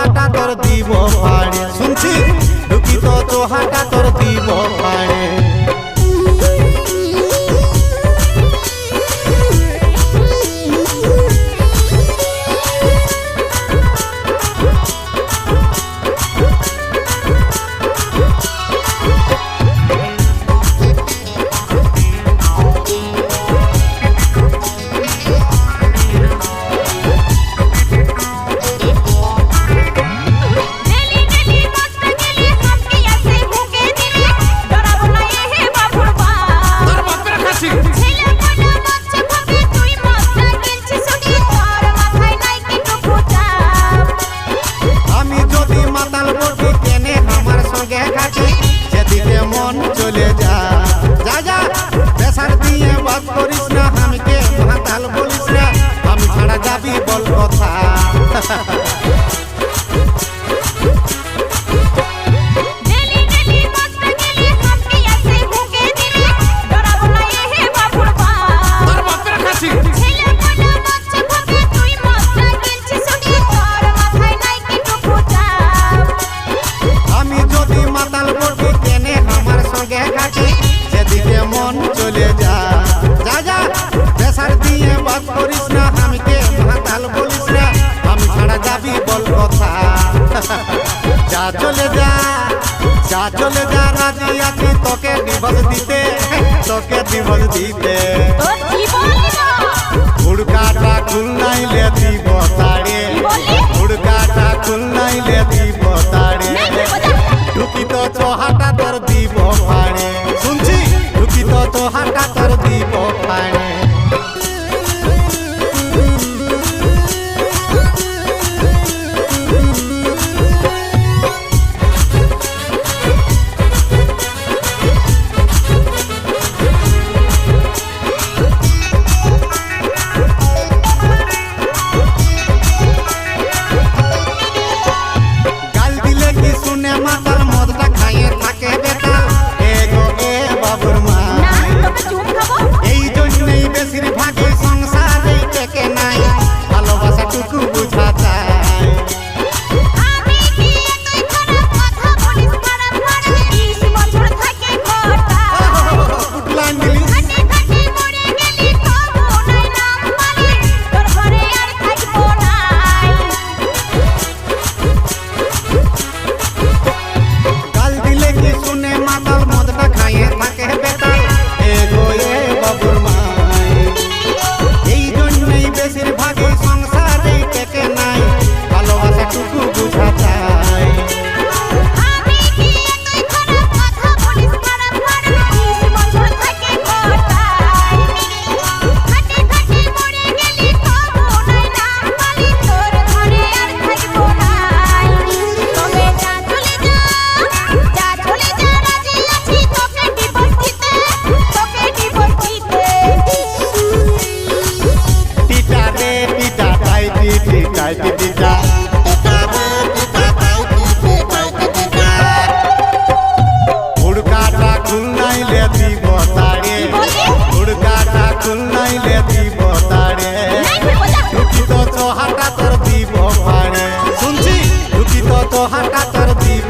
চোহাটা তোর দিব পাড়ে শুনছি ঢুকি তো চোহাটা তোর দিব পাড়ে চলে যা যা যা বেসার দিয়ে বাদ করিস না আমাকে মাতাল বলিস না আমি ছাড়া যাবি বল কথা আমি যদি মাতাল বলি কেনে আমার সঙ্গে কাছে সেদিকে মন চলে যা যা যা বেসার দিয়ে বাদ করিস না আমাকে মাতাল বলিস না আমি ছাড়া যাবি বল কথা যা চলে যা যা চলে যা রাজি আছি তোকে ডিভোর্স দিতে হুড়কাটা খুলনাইলে দিব তাড়ে হুড়কাটা খুলনাইলে দিব তাড়ে ঢুকি তো চোহাটা তোর দিব পাড়ে শুনছি ঢুকি তো চোহাটা তোর দিব পাড়ে হুড়কাটা খুলনাইলে দিব তাড়ে হুড়কাটা খুলনাইলে দিব তাড়ে ঢুকি তো চোহাটা তোর দিব পাড়ে শুনছি ঢুকি তো চোহাটা তোর দিব